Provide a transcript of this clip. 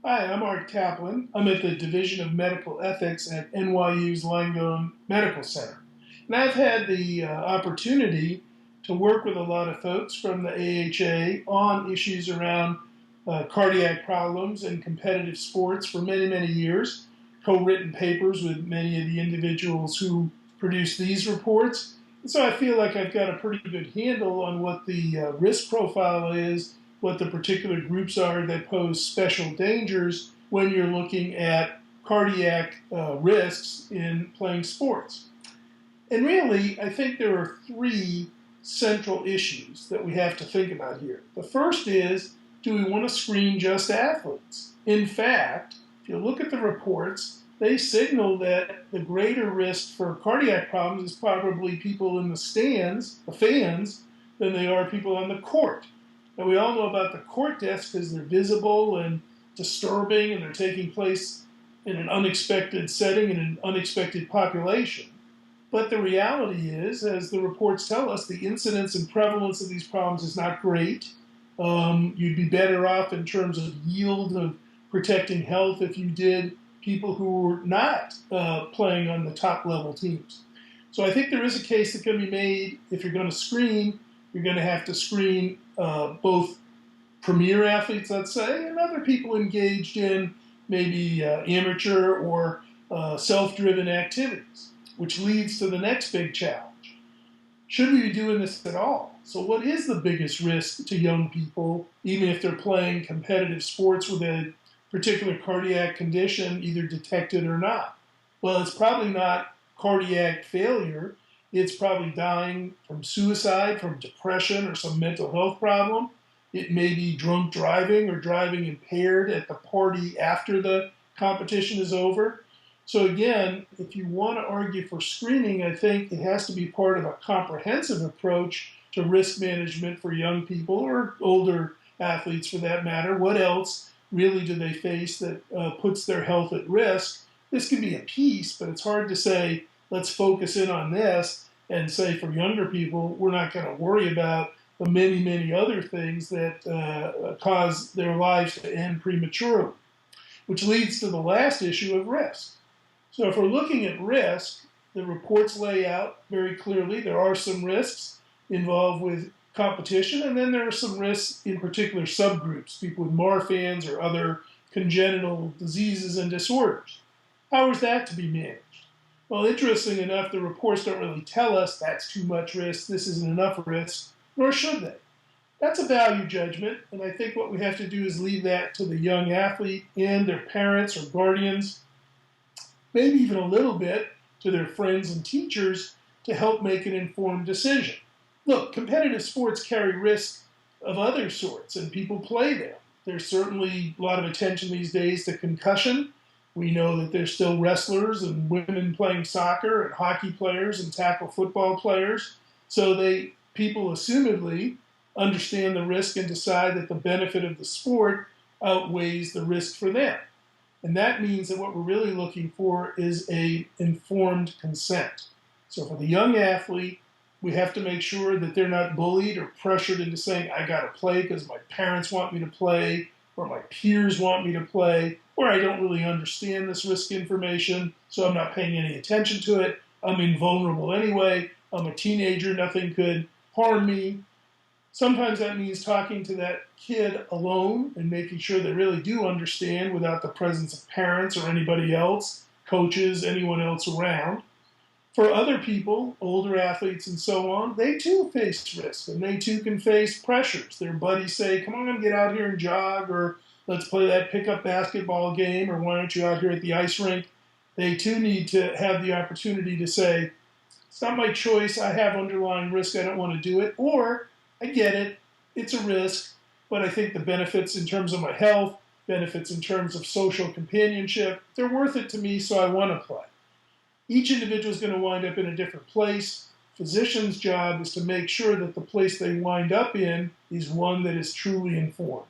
Hi, I'm Art Caplan. I'm at the Division of Medical Ethics at NYU's Langone Medical Center. And I've had the opportunity to work with a lot of folks from the AHA on issues around cardiac problems and competitive sports for many, many years. Co-written papers with many of the individuals who produce these reports. And so I feel like I've got a pretty good handle on what the risk profile is, what the particular groups are that pose special dangers when you're looking at cardiac risks in playing sports. And really, I think there are three central issues that we have to think about here. The first is, do we want to screen just athletes? In fact, if you look at the reports, they signal that the greater risk for cardiac problems is probably people in the stands, the fans, than they are people on the court. And we all know about the court deaths because they're visible and disturbing and they're taking place in an unexpected setting in an unexpected population. But the reality is, as the reports tell us, the incidence and prevalence of these problems is not great. You'd be better off in terms of yield of protecting health if you did people who were not playing on the top level teams. So I think there is a case that can be made. If you're going to screen, you're going to have to screen both premier athletes, let's say, and other people engaged in maybe amateur or self-driven activities, which leads to the next big challenge. Should we be doing this at all? So what is the biggest risk to young people, even if they're playing competitive sports with a particular cardiac condition, either detected or not? Well, it's probably not cardiac failure. It's probably dying from suicide, from depression, or some mental health problem. It may be drunk driving or driving impaired at the party after the competition is over. So again, if you want to argue for screening, I think it has to be part of a comprehensive approach to risk management for young people or older athletes for that matter. What else really do they face that puts their health at risk? This can be a piece, but it's hard to say, let's focus in on this and say for younger people, we're not going to worry about the many, many other things that cause their lives to end prematurely, which leads to the last issue of risk. So if we're looking at risk, the reports lay out very clearly there are some risks involved with competition, and then there are some risks in particular subgroups, people with Marfan's or other congenital diseases and disorders. How is that to be managed? Well, interesting enough, the reports don't really tell us that's too much risk, this isn't enough risk, nor should they. That's a value judgment, and I think what we have to do is leave that to the young athlete and their parents or guardians, maybe even a little bit to their friends and teachers to help make an informed decision. Look, competitive sports carry risks of other sorts, and people play them. There's certainly a lot of attention these days to concussion. We know that there's still wrestlers and women playing soccer and hockey players and tackle football players. So people assumedly understand the risk and decide that the benefit of the sport outweighs the risk for them. And that means that what we're really looking for is an informed consent. So for the young athlete, we have to make sure that they're not bullied or pressured into saying, I got to play because my parents want me to play, or my peers want me to play, or I don't really understand this risk information, so I'm not paying any attention to it. I'm invulnerable anyway. I'm a teenager. Nothing could harm me. Sometimes that means talking to that kid alone and making sure they really do understand without the presence of parents or anybody else, coaches, anyone else around. For other people, older athletes and so on, they too face risk and they too can face pressures. Their buddies say, come on, get out here and jog, or let's play that pickup basketball game, or why aren't you out here at the ice rink? They too need to have the opportunity to say, it's not my choice, I have underlying risk, I don't want to do it, or I get it, it's a risk, but I think the benefits in terms of my health, benefits in terms of social companionship, they're worth it to me, so I want to play. Each individual is going to wind up in a different place. Physician's job is to make sure that the place they wind up in is one that is truly informed.